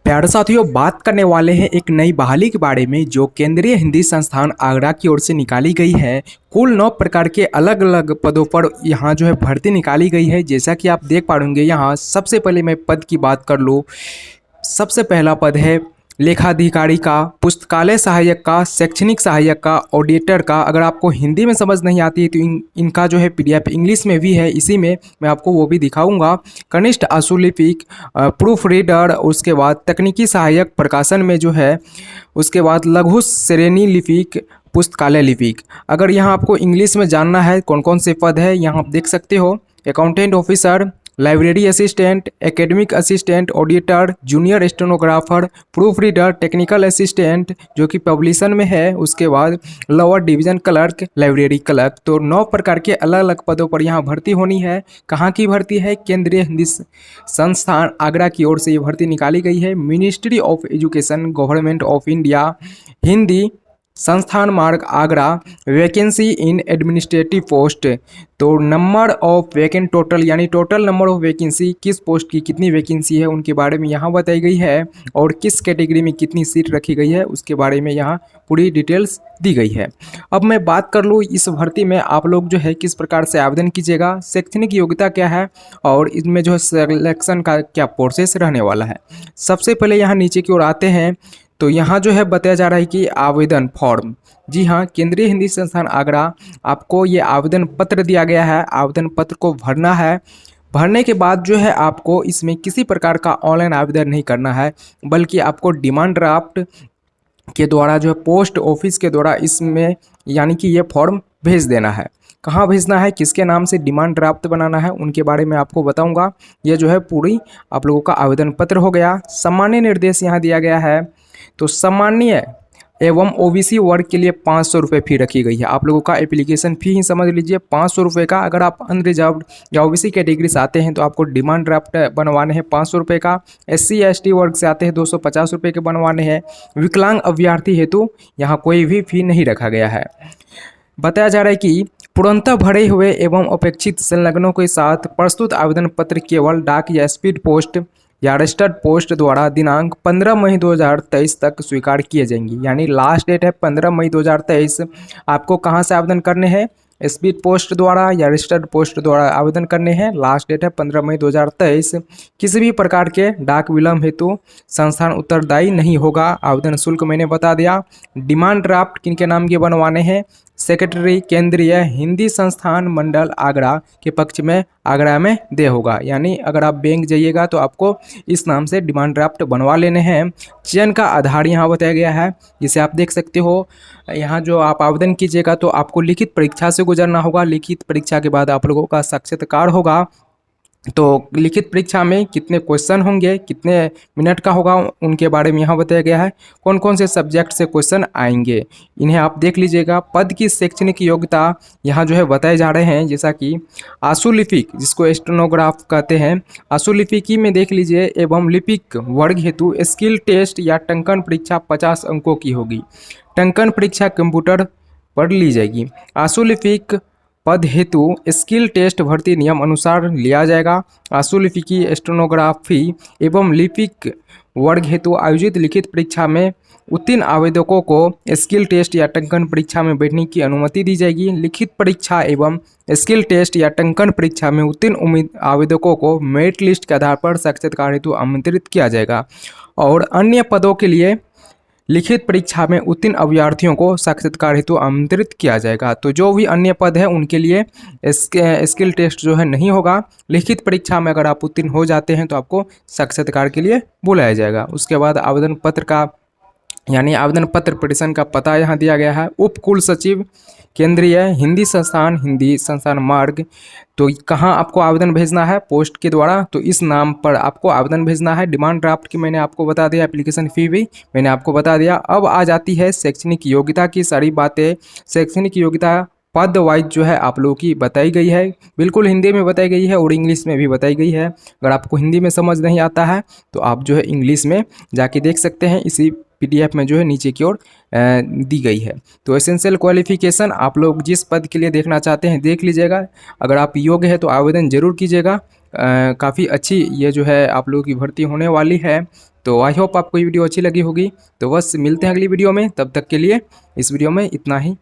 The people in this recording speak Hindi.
प्यारे साथियों, बात करने वाले हैं एक नई बहाली के बारे में जो केंद्रीय हिंदी संस्थान आगरा की ओर से निकाली गई है। कुल 9 प्रकार के अलग अलग पदों पर यहाँ जो है भर्ती निकाली गई है। जैसा कि आप देख पाएंगे, यहाँ सबसे पहले मैं पद की बात कर लूँ। सबसे पहला पद है लेखाधिकारी का, पुस्तकालय सहायक का, शैक्षणिक सहायक का, ऑडिटर का। अगर आपको हिंदी में समझ नहीं आती है तो इनका जो है पीडीएफ इंग्लिश में भी है, इसी में मैं आपको वो भी दिखाऊंगा। कनिष्ठ आशुलिपिक, प्रूफ रीडर, उसके बाद तकनीकी सहायक प्रकाशन में जो है, उसके बाद लघु श्रेणी लिपिक, पुस्तकालय लिपिक। अगर यहाँ आपको इंग्लिश में जानना है कौन कौन से पद है, यहाँ आप देख सकते हो। Accountant officer, library assistant, academic assistant, auditor, junior stenographer, proof reader, technical assistant जो कि पब्लिशन में है, उसके बाद lower division clerk, library clerk. तो 9 प्रकार के अलग अलग पदों पर यहाँ भर्ती होनी है। कहाँ की भर्ती है? केंद्रीय हिंदी संस्थान आगरा की ओर से ये भर्ती निकाली गई है। Ministry of education, government of India, Hindi संस्थान मार्ग आगरा। वैकेंसी इन एडमिनिस्ट्रेटिव पोस्ट। तो नंबर ऑफ वैकेंट टोटल, यानी टोटल नंबर ऑफ वैकेंसी, किस पोस्ट की कितनी वैकेंसी है उनके बारे में यहाँ बताई गई है, और किस कैटेगरी में कितनी सीट रखी गई है उसके बारे में यहाँ पूरी डिटेल्स दी गई है। अब मैं बात कर लूँ इस भर्ती में आप लोग जो है किस प्रकार से आवेदन कीजिएगा, शैक्षणिक योग्यता क्या है, और इसमें जो है सिलेक्शन का क्या प्रोसेस रहने वाला है। सबसे पहले यहाँ नीचे की ओर आते हैं तो यहाँ जो है बताया जा रहा है कि आवेदन फॉर्म। जी हाँ, केंद्रीय हिंदी संस्थान आगरा, आपको ये आवेदन पत्र दिया गया है। आवेदन पत्र को भरना है। भरने के बाद जो है आपको इसमें किसी प्रकार का ऑनलाइन आवेदन नहीं करना है, बल्कि आपको डिमांड ड्राफ्ट के द्वारा जो है पोस्ट ऑफिस के द्वारा इसमें यानी कि ये फॉर्म भेज देना है। कहाँ भेजना है, किसके नाम से डिमांड ड्राफ्ट बनाना है, उनके बारे में आपको बताऊंगा। ये जो है पूरी आप लोगों का आवेदन पत्र हो गया। सामान्य निर्देश यहाँ दिया गया है। तो सामान्य एवं ओबीसी वर्ग के लिए 500 रुपये फी रखी गई है। आप लोगों का एप्लीकेशन फ़ी ही समझ लीजिए 500 रुपये का। अगर आप अनरिजर्व्ड या ओबीसी कैटेगरी से आते हैं तो आपको डिमांड ड्राफ्ट बनवाने हैं 500 रुपये का। एससी एसटी वर्ग से आते हैं 250 रुपये के बनवाने हैं। विकलांग अभ्यर्थी हेतु यहाँ कोई भी फ़ी नहीं रखा गया है। बताया जा रहा है कि पूर्णतः भरे हुए एवं अपेक्षित संलग्नों के साथ प्रस्तुत आवेदन पत्र केवल डाक या स्पीड पोस्ट या रजिस्टर्ड पोस्ट द्वारा दिनांक 15 मई 2023 तक स्वीकार किए जाएंगी। यानी लास्ट डेट है 15 मई 2023। आपको कहां से आवेदन करने हैं? स्पीड पोस्ट द्वारा या रजिस्टर्ड पोस्ट द्वारा आवेदन करने हैं। लास्ट डेट है 15 मई 2023। किसी भी प्रकार के डाक विलंब हेतु संस्थान उत्तरदायी नहीं होगा। आवेदन शुल्क मैंने बता दिया। डिमांड ड्राफ्ट किनके नाम के बनवाने हैं? सेक्रेटरी केंद्रीय हिंदी संस्थान मंडल आगरा के पक्ष में आगरा में दे होगा। यानी अगर आप बैंक जाइएगा तो आपको इस नाम से डिमांड ड्राफ्ट बनवा लेने हैं। चयन का आधार यहाँ बताया गया है, जिसे आप देख सकते हो। यहाँ जो आप आवेदन कीजिएगा तो आपको लिखित परीक्षा से गुजरना होगा। लिखित परीक्षा के बाद आप लोगों का साक्षात्कार होगा। तो लिखित परीक्षा में कितने क्वेश्चन होंगे, कितने मिनट का होगा, उनके बारे में यहाँ बताया गया है। कौन कौन से सब्जेक्ट से क्वेश्चन आएंगे इन्हें आप देख लीजिएगा। पद की शैक्षणिक योग्यता यहाँ जो है बताए जा रहे हैं, जैसा कि आशुलिपिक जिसको स्टेनोग्राफ कहते हैं, आशुलिपिकी में देख लीजिए एवं लिपिक वर्ग हेतु स्किल टेस्ट या टंकन परीक्षा 50 अंकों की होगी। टंकन परीक्षा कंप्यूटर पर ली जाएगी। आशुलिपिक पद हेतु स्किल टेस्ट भर्ती नियम अनुसार लिया जाएगा। आशुलिपिकी स्टेनोग्राफी एवं लिपिक वर्ग हेतु आयोजित लिखित परीक्षा में उत्तीर्ण आवेदकों को स्किल टेस्ट या टंकन परीक्षा में बैठने की अनुमति दी जाएगी। लिखित परीक्षा एवं स्किल टेस्ट या टंकन परीक्षा में उत्तीर्ण आवेदकों को मेरिट लिस्ट के आधार पर साक्षात्कार हेतु आमंत्रित किया जाएगा। और अन्य पदों के लिए लिखित परीक्षा में उत्तीर्ण अभ्यर्थियों को साक्षात्कार हेतु आमंत्रित किया जाएगा। तो जो भी अन्य पद है उनके लिए स्किल टेस्ट जो है नहीं होगा। लिखित परीक्षा में अगर आप उत्तीर्ण हो जाते हैं तो आपको साक्षात्कार के लिए बुलाया जाएगा। उसके बाद आवेदन पत्र का यानी आवेदन पत्र पटिशन का पता यहाँ दिया गया है। उप कुल सचिव केंद्रीय हिंदी संस्थान मार्ग। तो कहाँ आपको आवेदन भेजना है? पोस्ट के द्वारा। तो इस नाम पर आपको आवेदन भेजना है। डिमांड ड्राफ्ट की मैंने आपको बता दिया, एप्लीकेशन फ़ी भी मैंने आपको बता दिया। अब आ जाती है शैक्षणिक योग्यता की सारी बातें। शैक्षणिक योग्यता पद वाइज जो है आप लोगों की बताई गई है, बिल्कुल हिंदी में बताई गई है और इंग्लिश में भी बताई गई है। अगर आपको हिंदी में समझ नहीं आता है तो आप जो है इंग्लिश में जाके देख सकते हैं। इसी पीडीएफ में जो है नीचे की ओर दी गई है। तो एसेंशियल क्वालिफिकेशन आप लोग जिस पद के लिए देखना चाहते हैं देख लीजिएगा। अगर आप योग्य है तो आवेदन जरूर कीजिएगा। काफ़ी अच्छी ये जो है आप लोगों की भर्ती होने वाली है। तो आई होप आपको ये वीडियो अच्छी लगी होगी। तो बस मिलते हैं अगली वीडियो में, तब तक के लिए इस वीडियो में इतना ही।